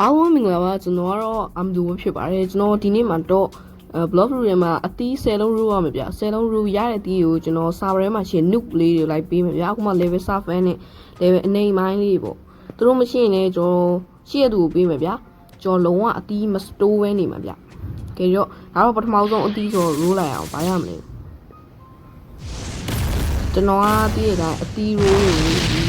အားလုံးမင်္ဂလာပါကျွန်တော်ကတော့အမ်ဒူပဲဖြစ်ပါတယ်ကျွန်တော်ဒီနေ့မှာတော့blog room ထဲမှာအသီး10လုံး row ရမှာဗျ10လုံး row ရတဲ့အသီးကိုကျွန်တော် server ထဲမှာရှင် nuke လေးတွေလိုက်ပေးမယ်ဗျအခုမှ level server နဲ့ level အနေမိုင်းလေးပေါ့သူတို့မရှိရင်လည်းကျွန်တော်ရှိရသူကိုပေးမယ်ဗျကျွန်တော်လုံးဝအသီးမ store ပဲနေမှာဗျကဲတော့ဒါတော့ပထမဆုံးအသီးဆို row လိုက်အောင်ဘာရမလဲကျွန်တော်ကတည့်ရတဲ့အသီး row တွေ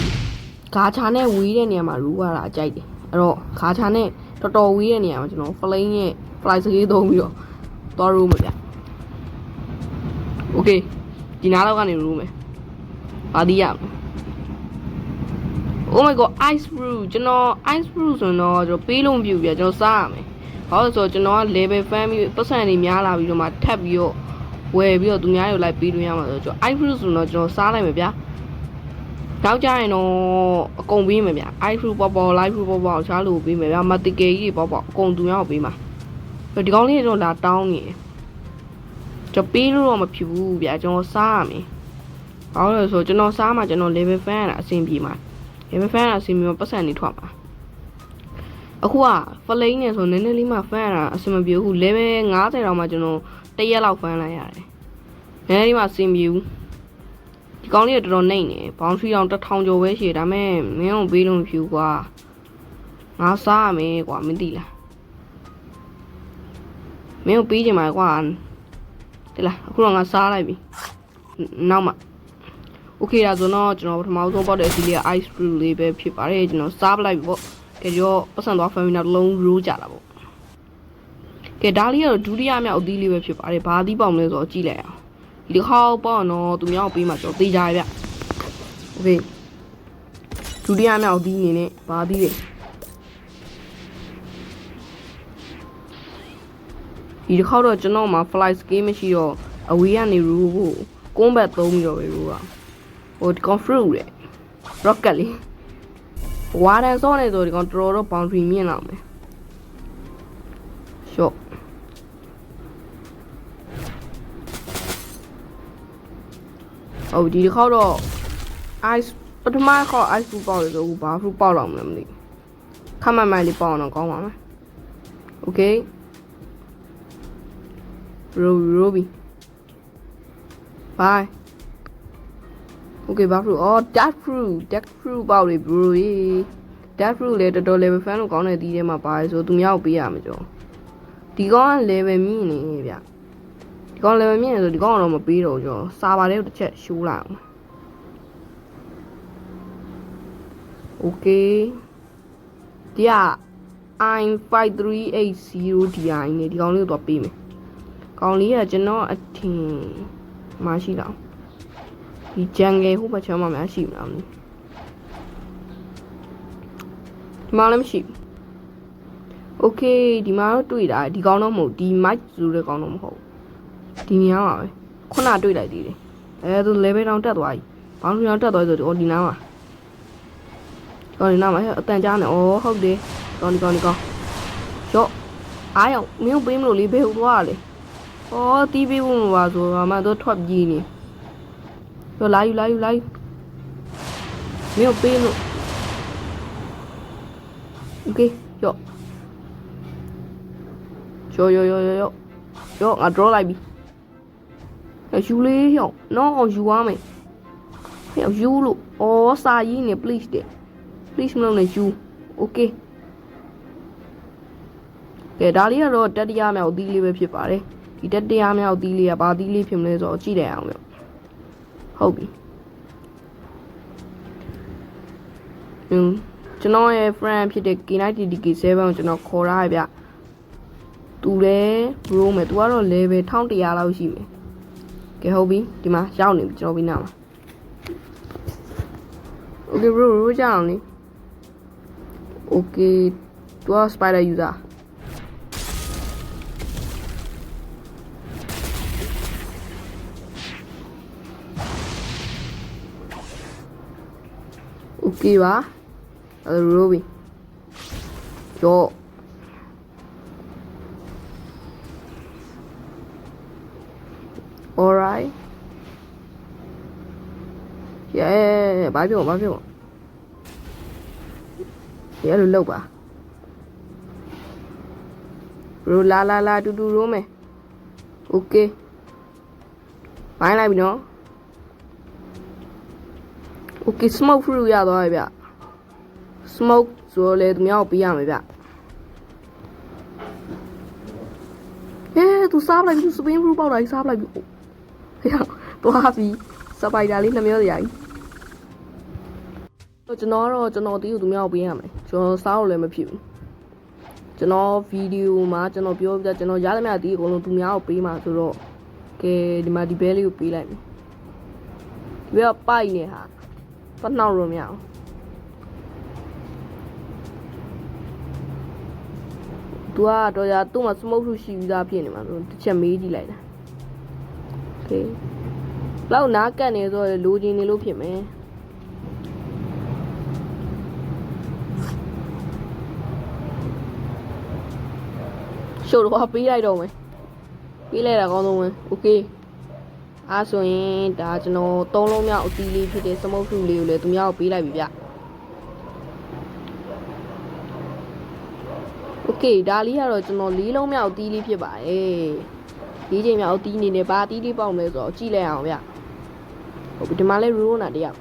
ဂါချာနဲ့ဝေးတဲ့နေရာမှာ row ရတာအကြိုက်တယ်အဲ့တော့ခါချာနဲ့တော်တော်ဝေးတဲ့နေရာမှာကျွန်တော် flame ရဲ့ fly စကေးသုံးပြီးတော့သွားရိုးမှာဗျ။ Okay ဒီနားလောက်ကနေရိုးမယ်။ဘာဒီရမလဲ။ Oh my god ice fruit ကျွန်တော် ice fruit ဆိုတော့ကျွန်တော်ပေးလို့မပြူဗျကျွန်တော်စားရမယ်။ဘာလို့ဆိုတော့ကျွန်တော်က level fan ပြီးပတ်စံတွေများလာပြီးတော့မှထပ်ပြီးတော့ဝယ်ပြီးတော့သူများတွေလိုက်ပေးလို့ရမှာဆိုတော့ကျွန်တော် ice fruit ဆိုတော့ကျွန်တော်စားလိုက်မယ်ဗျာ။နောက်ကြရင်တော့အကုန်ပေးမယ်ဗျာ ice fruit ပေါပေါ live fruit ပေါပေါချားလို့ပေးမယ်ဗျာမတကယ်ကြီးပေါပေါအကုန်သူများကိုပေးမှာဒီကောင်းလေးတော့လာတောင်းနေကျွန်တော်ပေးလို့တော့မဖြစ်ဘူးဗျာကျွန်တော်စားရမယ်ဘာလို့လဲဆိုတော့ကျွန်တော်စားမှကျွန်တော် level fan ရတာအဆင်ပြေမှာ level fan ရတာအဆင်ပြေမှာပတ်စံနေထွက်မှာအခုက flame နဲ့ဆိုနည်းနည်းလေးမှ fan ရတာအဆင်မပြေဘူး level 50တောင်မှကျွန်တော်1ရက်လောက် fan လိုက်ရတယ်နည်းနည်းလေးမှအဆင်ပြေဘူးဒီကောင်းလေးကတော်တော်နှိမ့်နေဘောင်းထရီတောင်1000ကျော်ပဲရှိတယ်ဒါပေမဲ့မင်းတို့ပေးလို့မဖြစ်ဘူးကွာငါစားရမယ်ကွာမသိလားမင်းတို့ပေးချင်ပါကွာတိလားအခုတော့ငါစားလိုက်ပြီနောက်မှ Okay ဒါဆိုတော့ကျွန်တော်ပထမဆုံးပေါက်တဲ့အစီလေးက ice fruit လေးပဲဖြစ်ပါတယ်ကျွန်တော်စားပလိုက်ပြီပေါ့ကဲတော့ပတ်စံသွား family နောက်တစ်လုံး roll ကြတာပေါ့ကဲဒါလေးကတော့ဒုတိယမြောက်အသီးလေးပဲဖြစ်ပါတယ်ဘာအသီးပေါက်မလဲဆိုတော့ကြည့်လိုက်အောင်ဒီတစ်ခါပေါ့နော်သူများကိုပေးမှကျွန်တော်သိကြရဗျ Okay ဒုတိယမြောက်အသီးအနေနဲ့ဘာအသီးလဲဒီတစ်ခေါက်တော့ကျွန်တော်မှာ fly scale မရှိတော့အဝေးကနေရူဖို့ကွန်းဘက်သုံးပြီးတော့ပဲရူတာဟိုဒီကောင် fruit လေ rocket လေးဝါရန်စောနေဆိုဒီကောင်တော်တော် boundary မြင့်လာမယ် shot ဟုတ်ဒီတစ်ခေါက်တော့ ice ပထမခေါက် ice fruit ပေါက်တယ်ဆိုအခုဘာ fruit ပေါက်တော့မလဲမသိခမမိုင်လေးပေါက်အောင်ကောင်းပါမယ် Okay Ruby. Bye. Okay, bye fruit. Oh, that fruit ပေါက်လေ bro. That fruit လေတော်တော် level fan လို့ကောင်းတဲ့ဒီထဲမှာပါတယ်ဆိုသူများကိုပေးရမှာကြောဒီကောင်က level မြင့်နေဗျဒီကောင် level မြင့်နေဆိုဒီကောင်ကတော့မပေးတော့ကြောစာပါလေးတစ်ချက်ရှိုးလိုက်အောင် Okay ဒီက i5380di နဲ့ဒီကောင်လေးကိုတော့ပေးမယ်ကောင်းလေးကကျွန်တော်အထင်မရှိတော့ဒီဂျန်ငယ်ဟိုဘက်ချမ်းမှာမရှိမလားမသိဒီမှာလည်းမရှိ Okay ဒီမှာတော့တွေ့တာဒီကောင်တော့မဟုတ်ဒီ mic ဆိုတဲ့ကောင်တော့မဟုတ်ဒီနေရာမှာပဲခုနတွေ့လိုက်သေးတယ်အဲသူ level တောင်တက်သွားပြီဘောင်းတောင်တက်သွားဆိုတော့ဒီနားမှာဒီနားမှာအတန်ကြားနေဩဟုတ်တယ်ကောင်းရော့အားရောက်မင်းပေးမလို့လေးဘေးဟိုသွားလေ哦，地皮我们话说，俺们都脱皮呢。要来，没有背了。OK，哟，我抓来比。要修嘞哟，那我修啊没？要修了，哦，啥意呢 ？Please 的，please 没能修。OK。ကဲဒါလေးကတော့တတိယမြောက်အသီးလေးပဲဖြစ်ပါတယ်ဒီတတိယမြောက်အသီးလေးကဘာအသီးလေးဖြစ်မလဲဆိုတော့ကြည့်တယ်အောင်ဗျဟုတ်ပြီကျွန်တော်ရဲ့ friend ဖြစ်တဲ့ K90DK7 ကိုကျွန်တော်ခေါ်ထားရဗျသူလည်း bro မယ်သူကတော့ level 1100လောက်ရှိမယ်ကဲဟုတ်ပြီဒီမှာရောက်နေပြီကျွန်တော်ပြီးနားမှာ Okay bro ကြောက်အောင်လေ Okay သူက spider user Okay ပါRuby ကျော် Alright Yeah ဘာပြောရဲလို့လောက်ပါ bro laတူတူရိုးမယ် okay ဘိုင်းလိုက်ပြီနော် okay smoke fruit ရသွားပြီဗျ smoke ဆိုတော့လေသူများကိုပေးရမယ်ဗျသူစားလိုက်ပြီ spin fruit ပေါက်တာကြီးစားလိုက်ပြီဟဲ့သွားပြီစပိုက်တာလေးနှမျောစရာကြီးကျွန်တော်တီးကိုသူများကိုပေးရမယ်ကျွန်တော်စားလို့လည်းမဖြစ်ဘူးကျွန်တော်ဗီဒီယိုမှာကျွန်တော်ပြောပြကျွန်တော်ရသမျှတီးအကုန်လုံးသူများကိုပေးမှာဆိုတော့ကဲဒီမှာဒီဘဲလေးကိုပေးလိုက်မယ်ဒီကပိုက်နေဟာပတ်နှောက်လို့မရအောင်သူကတော့သူ့မှာ smoke ထုရှိပြီးသားဖြစ်နေမှာဆိုတစ်ချက်မေးကြည့်လိုက်တာโอเคလောက်နားကတ်နေဆိုတော့လိုချင်နေလို့ဖြစ်မယ်ရှို့တော့ပေးလိုက်တော့မယ်ပေးလိုက်တာကောင်းဆုံးပဲโอเคအားဆိုရင်ဒါကျွန်တော်3လုံးမြောက်အသီးလေးဖြစ်တဲ့ smoke ထုလေးကိုလည်းသူများကိုပေးလိုက်ပြီဗျโอเคဒါလေးကတော့ကျွန်တော်4လုံးမြောက်အသီးလေးဖြစ်ပါတယ်4ချိန်မြောက်အသီးနေနဲ့ဘာအသီးလေးပေါက်မလဲဆိုတော့ကြည့်လိုက်အောင်ဗျဟုတ်ပြီဒီမှာလဲရိုးနာတယောက်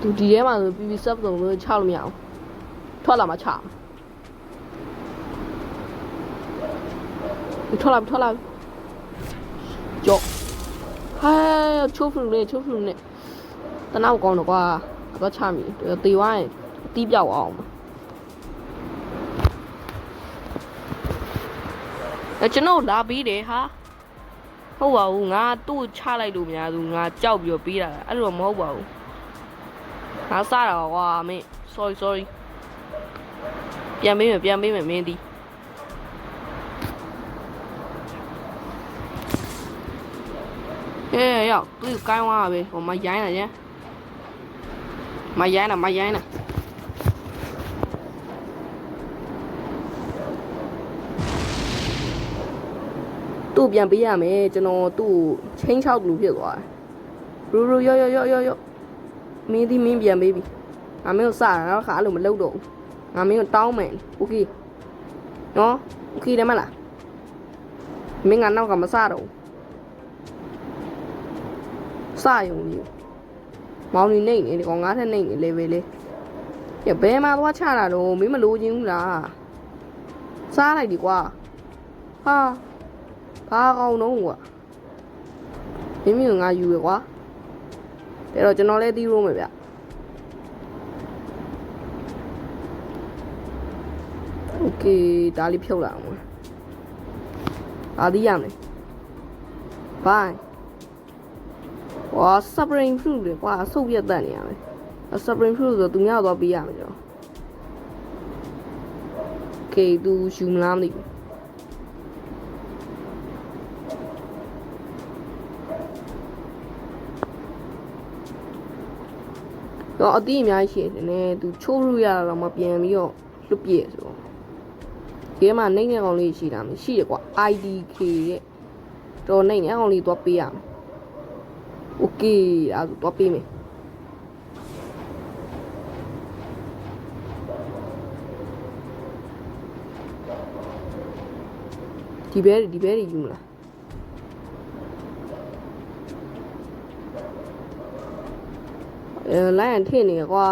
သူဒီထဲမှာဆို PV sub ဆိုလို့ချလို့မရအောင်ထွက်လာမှချထွက်လာကြော့ဟဲ့ချိုးဖူနဲ့တနာကောင်းတော့ကွာတော့ချမိတေဝိုင်းတီးပြောက်အောင်ကျွန်တော်လာပြီးတယ်ဟာဟုတ်ပါဘူးငါသူ့ချလိုက်လို့မရဘူးငါကြောက်ပြီးတော့ပေးတာအဲ့လိုမဟုတ်ပါဘူးငါစားတာကွာမင်း sorry ပြန်ပေးမယ်မင်းဒီရောက်သူ့ကိုင်းသွားပဲဟိုမရိုင်းလာညမရိုင်းတာသူ့ပြန်ပေးရမယ်ကျွန်တော်သူ့ချင်းချောက်လူဖြစ်သွားတယ်ရူရောမင်းဒီမင်းပြန်ပေးပြီငါမင်းကိုစတာတော့ခါလို့မလုပ်တော့ဘူးငါမင်းကိုတောင်းမယ်โอเคနော်โอเคတယ်မလားမင်းကနောက်ကမစတော့စရုံကြီးမောင်နေနေဒီကောင်ငါးထက်နေနေလေပဲလေရဘယ်မှာသွားချတာတော့မင်းမလိုချင်ဘူးလားစားလိုက်ဒီကွာဟာဘာကောင်းတော့ကွာမင်းငါယူရကွာဒါတော့ကျွန်တော်လည်းတီးရိုးမယ်ဗျโอเคဒါလေးဖြုတ်လာအောင်ဒါတီးရမယ်ဘိုင်းဝါ spring fruit လေကွာဆုပ်ပြတ်တတ်နေရမယ် spring fruit ဆိုသူများတော့ပေးရမယ်ကျွန်တော် okay သူယူမလားမသိဘူးတော့အတီးအများကြီးရှိနေတယ်သူချိုးလို့ရတော့မပြန်ပြီးတော့လွတ်ပြည့်ဆိုတော့ဒီမှာနှိမ့်နေကောင်လေးရှိတာမရှိရကွာ IDK ရဲ့တော့နှိမ့်နေကောင်လေးတော့ပေးရမယ်โอเคအဲ့ဒါတော့ပေးမယ်ဒီဘဲယူမလားလိုင်းထည့်နေကွာ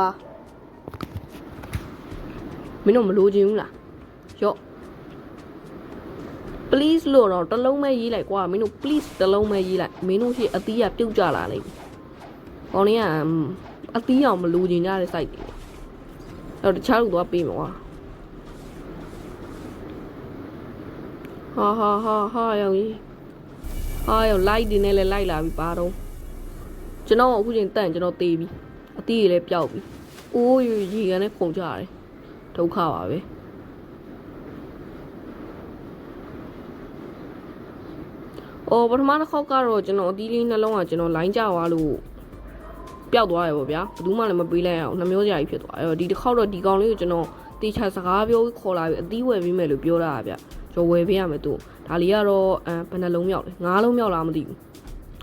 မင်းတို့မလိုချင်ဘူးလားရော့ please လို့တော့တစ်လုံးပဲရေးလိုက်ကွာမင်းတို့ please တစ်လုံးပဲရေးလိုက်မင်းတို့ရှိအသီးကပြုတ်ကြလာလိမ့်မယ်။ကောင်းလေးကအသီးအောင်မလိုချင်ကြတဲ့ site တွေ။အဲ့တော့တခြားလူသွားပေးမှာကွာ။ဟာရောင်ကြီး။ဟာရောင် light တွေနဲ့လည်းလိုက်လာပြီပါတော့။ကျွန်တော်အခုချိန်တန့်ကျွန်တော်တေးပြီ။အသီးတွေလည်းပျောက်ပြီ။အိုးရေကန်နဲ့ခုန်ကြရတယ်။ဒုက္ခပါပဲ။အော်ပထမတစ်ခေါက်ကတော့ကျွန်တော်အသီးလေးနှလုံးကကျွန်တော်လိုင်းကြသွားလို့ပျောက်သွားရပါဗျာဘယ်သူမှလည်းမပေးလိုက်အောင်နှမျိုးစရာကြီးဖြစ်သွားအဲ့တော့ဒီတစ်ခေါက်တော့ဒီကောင်လေးကိုကျွန်တော်တေချာစကားပြောခေါ်လာပြီးအသီးဝယ်ပေးမယ်လို့ပြောတာဗျကျွန်တော်ဝယ်ပေးရမယ်သူဒါလေးကတော့ဘယ်နှလုံးမြောက်လဲ9လုံးမြောက်လားမသိဘူး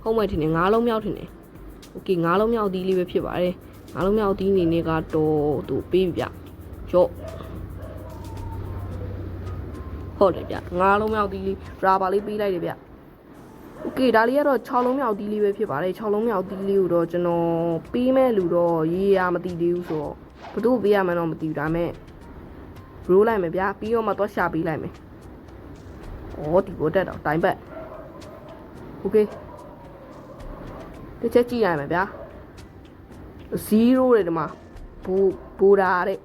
ဟုတ်မှထင်တယ်9လုံးမြောက်ထင်တယ်โอเค9လုံးမြောက်အသီးလေးပဲဖြစ်ပါတယ်9လုံးမြောက်အသီးအနေနဲ့ကတော့သူပေးပြီဗျရော့ ဟုတ်တယ်ဗျ9လုံးမြောက်တီးလေးရာဘာလေးပေးလိုက်တယ်ဗျโอเคဒါလေးကတော့6လုံးမြောက်တီးလေးပဲဖြစ်ပါတယ်6လုံးမြောက်တီးလေးကိုတော့ကျွန်တော်ပေးမဲ့လူတော့ရေးရမသိသေးဘူးဆိုတော့ဘယ်သူပေးရမှန်းတော့မသိဘူးဒါမဲ့ roll လိုက်မယ်ဗျာပြီးတော့မှတော့ရှာပေးလိုက်မယ်ဩဒီကိုတက်တော့တိုင်းပတ်โอเคတစ်ချက်ကြည့်ရမယ်ဗျာ0တဲ့ဒီမှာဘူဒါတဲ့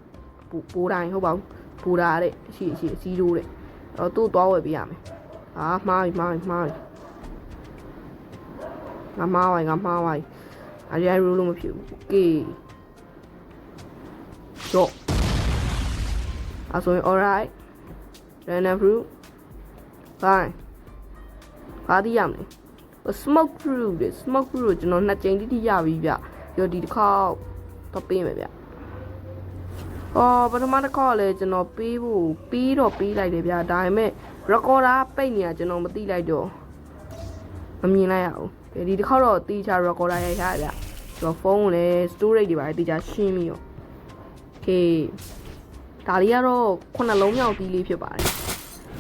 ဘူတိုင်းဟုတ်ပါဘူးဘူဒါတဲ့ရှိ0တဲ့တော့သူ့သွားဝယ်ပေးရမယ်မှားပြီငါမှားပြီအရေးရိုးလို့မဖြစ်ဘူးโอเคတော့ဆိုရင် alright random fruit fine ဘာဒီရမလဲ smoke fruit တဲ့ smoke fruit ကိုကျွန်တော်2ကြိမ်တိရပြီဗျရောဒီတစ်ခေါက်တော့ပေးမယ်ဗျပထမတစ်ခေါက်လည်းကျွန်တော်ပေးဖို့ပြီးလိုက်တယ်ဗျဒါပေမဲ့ recorder ပိတ်နေတာကျွန်တော်မသိလိုက်တော့မမြင်လိုက်ရဘူးဒီတစ်ခေါက်တော့တီချာ recorder ရိုက်ထားရဗျကျွန်တော်ဖုန်းကိုလည်း storage တွေပါတီချာရှင်းပြီးရော okay ဒါလေးကတော့9လုံးမြောက်တီးလေးဖြစ်ပါတယ်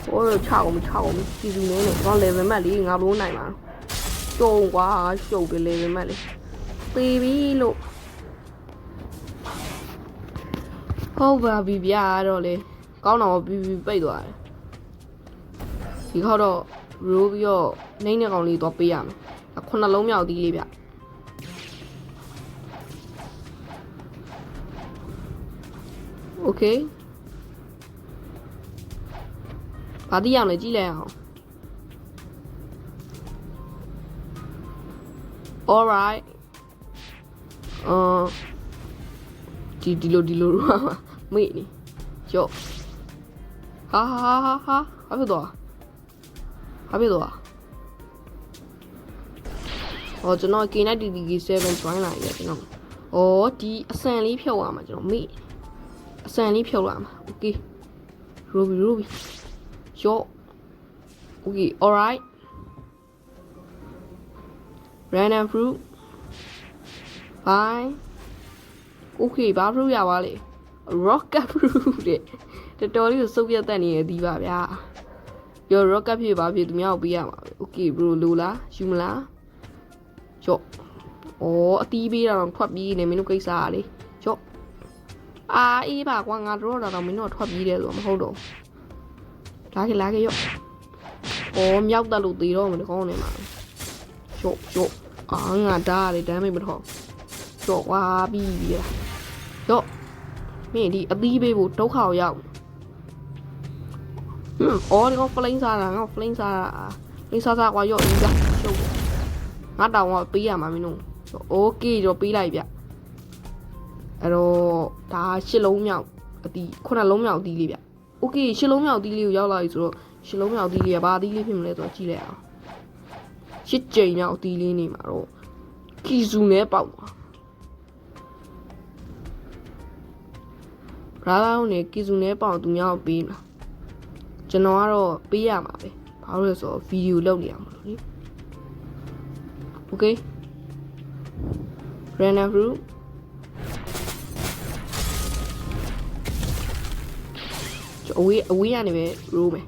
ဟိုတော့6အောင်စီစီနေနဲ့တော့ level map လေးငါလို့နိုင်မှာတုံကွာရှုပ်တယ် level map လေးပေးပြီလို့ဟုတ်ပါပြီဗျာတော့လေကောင်းတော့ပြီးပိတ်သွားတယ်ဒီခေါက်တော့ roll ပြီးတော့နှိမ့်တဲ့ကောင်လေးတော့ပေးရမယ်9လုံးမြောက်တီးလေးဗျโอเคဘာတိရမလဲကြည့်လိုက်အောင် alright ဒီလိုမေ့နေကြော့ဟာဘာဖြစ်သွားကျွန်တော် K90DK7 join လာရကျွန်တော်ဒီအစံလေးဖြုတ်ရမှာကျွန်တော်မေ့အစံလေးဖြုတ်လာမှာ okay Ruby yo okay alright random fruit fine okay ဘာ fruit ရပါလေ rocket fruit တဲ့တော်လေးကိုစုပ်ပြတ်တက်နေရသည်ပါဗျာပြော rocket ဖြစ်ပါဖြစ်သူများကိုပေးရမှာ okay bro လိုလားယူမလားyo အတီးပေးတာတော့ထွက်ပြေးနေမင်းတို့ကိစ္စอ่ะလေ yo အေးပါကွာငါတို့တော့မင်းတို့ထွက်ပြေးတယ်ဆိုတော့မဟုတ်တော့လာခဲ့ရောမြောက်တက်လို့သေးတော့မကောင်းနေမှာရောငါဒါလေတမ်းမိတ်မထောက်ရောဝါပြီးပြီရောမင်းဒီအသီးပေးဖို့ဒုက္ခရောက်ဒီကောင် flame စားတာငါ flame စားတာflame စားကွာရောဒီကရှုပ်ငါတောင်ကပေးရမှာမင်းတို့โอเคတော့ပေးလိုက်ဗျအဲ့တော့ဒါ10လုံးမြောက်အသီး9လုံးမြောက်အသီးလေးဗျโอเค10လုံးမြောက်အသီးလေးကိုရောက်လာပြီဆိုတော့10လုံးမြောက်အသီးလေးကဘာအသီးလေးဖြစ်မလဲဆိုတော့ကြည့်လိုက်အောင်10ကြိမ်မြောက်အသီးလေးနေမှာတော့ကီဇူနဲ့ပေါက်သွားရာလောင်းနဲ့ကီဇူနဲ့ပေါက်သူများကိုပေးမှာကျွန်တော်ကတော့ပေးရမှာပဲဘာလို့လဲဆိုတော့ဗီဒီယိုလုပ်နေရမှာလို့လေโอเค random fruitအဝေးရနေပဲ roll မယ်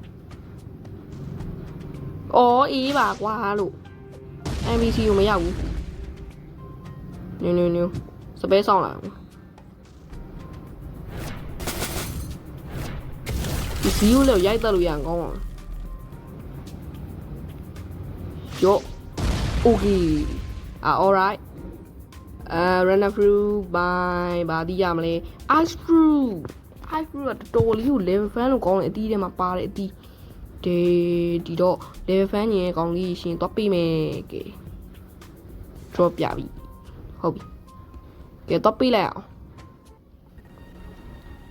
အေးပါကွာလို့ NPC ကိုမရောက်ဘူးနူစပယ်ဆောင်လာဒီစီကိုလည်းရိုက်တက်လို့ရအောင်ကောင်းအောင်ရောโอเคalright random fruit by ဘာဒီရမလဲ ice fruit ကတော်လေးကို level fan လို့ကောင်းတယ်အတီးထဲမှာပါတယ်အတီးဒီတော့ level fan ညင်ကောင်းလေးရှင်သွားပေးမယ်ကဲ drop ပြပြီဟုတ်ပြီကဲတော့ပေးလိုက်အောင်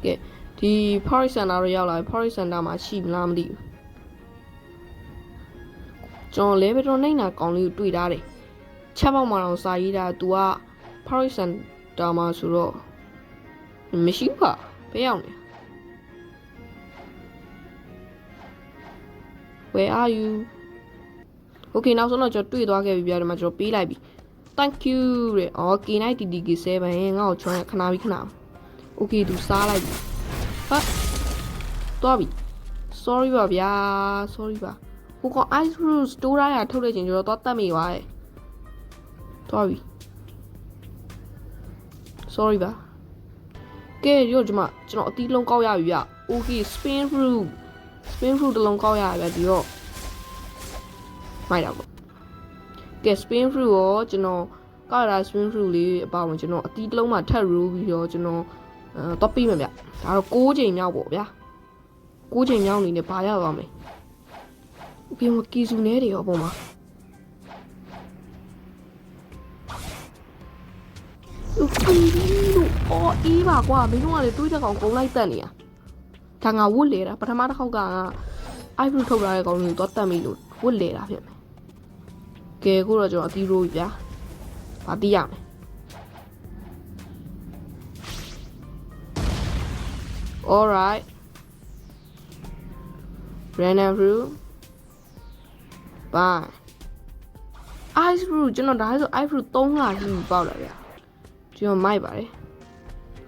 ကဲဒီ Forest Center တော့ရောက်လာပြီ Forest Center မှာရှိမလားမသိဘူးကျွန်တော် level တော့နိုင်တာကောင်းလေးကိုတွေ့ထားတယ်ချက်ပေါက်မှာတော့စာရေးတာ तू က Forest Center မှာဆိုတော့မရှိဘူးကဘယ်ရောက်လဲ Where are you Okay နောက်ဆုံးတော့ကျွန်တော်တွေ့သွားခဲ့ပြီဗျာဒီမှာကျွန်တော်ပေးလိုက်ပြီ Thank you တဲ့K90DK7 ငါ့ကိုချွန်းခဏပြီး Okay သူစားလိုက်ပြီသွားပြီ sorry ပါဗျာ sorry ပါဟိုကောင် ice fruit store ရထုတ်တဲ့ချိန်ကျတော့တတ်မိပါရဲ့ sorry sorry ပါကဲရောကျွန်တော်အသီးလုံးကောက်ရပြီဗျ okay spin fruit တစ်လုံးကောက်ရပြီဗျဒီတော့မိုက်တာပေါ့ကဲ spin fruit ရောကျွန်တော်ကောက်ရတာ spin fruit လေးအပါဝင်ကျွန်တော်အသီးတစ်လုံးမှထပ်ရိုးပြီးတော့ကျွန်တော်တော့ပြီးမယ်ဗျဒါတော့6ချိန်မြောက်ပေါ့ဗျာ6ချိန်မြောက်နေနဲ့ဘာရသွားမလဲပြင်မကီစုနေတယ်ရောပုံမှာအော်အေးပါကွာမင်းတို့ကလေတွေးတဲ့ကောင်ကုန်းလိုက်တက်နေရဒါငါဝတ်လေတာပထမတစ်ခေါက်ကအိုက်ဖရူထုတ်လာတဲ့ကောင်တွေကိုတော့တက်မိလို့ဝတ်လေတာဖြစ်မယ်ကဲခုတော့ကျွန်တော်အတီးရိုးပြီဗျာဘာတီးရမလဲ alright random fruit bye ice fruit ကျွန်တော်ဒါဆို ice fruit 3လရှိပြီပေါက်လာဗျာကျွန်တော်မိုက်ပါတယ်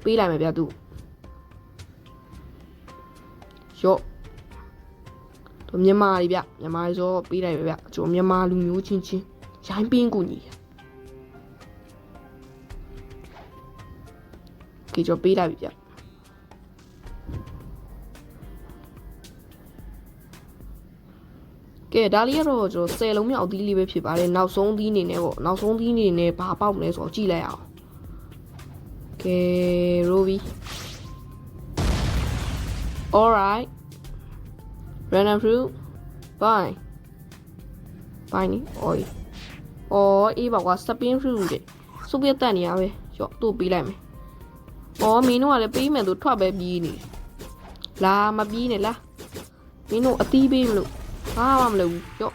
ပေးလိုက်မယ်ဗျာသူရော့တို့မြန်မာကြီးဗျမြန်မာကြီးဆိုပေးလိုက်မယ်ဗျကျွန်တော်မြန်မာလူမျိုးချင်းရိုင်းပင်းကိုညီကြေကျွန်တော်ပေးလိုက်ပြီဗျကဲဒါလေးကတော့ကျွန်တော်10လုံးမြောက်အသီးလေးပဲဖြစ်ပါတယ်နောက်ဆုံးသီးအနေနဲ့ပေါ့နောက်ဆုံးသီးအနေနဲ့ဘာပေါက်မလဲဆိုတော့ကြည့်လိုက်အောင်ကဲ Ruby alright random fruit bye bye နီ oi အော်အေးပါကွာ spin fruit တဲ့စုပ်ပြတ်တက်နေရပဲရော့သူ့ပေးလိုက်မယ်အော်မင်းတို့ကလည်းပေးမယ်သူထွက်ပဲပြေးနေလာမပြေးနဲ့လားမင်းတို့အသီးပေးမလို့ဘာမှမလုပ်ဘူးရော့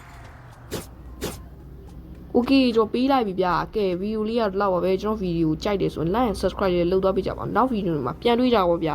okay ကျွန်တော်ပေးလိုက်ပြီဗျာကဲဗီဒီယိုလေးကတော့လောက်ပါပဲကျွန်တော်ဗီဒီယိုကြိုက်တယ်ဆိုရင် like and subscribe လေးလုပ်သွားပေးကြပါနောက်ဗီဒီယိုတွေမှာပြန်တွေ့ကြပါဗျာ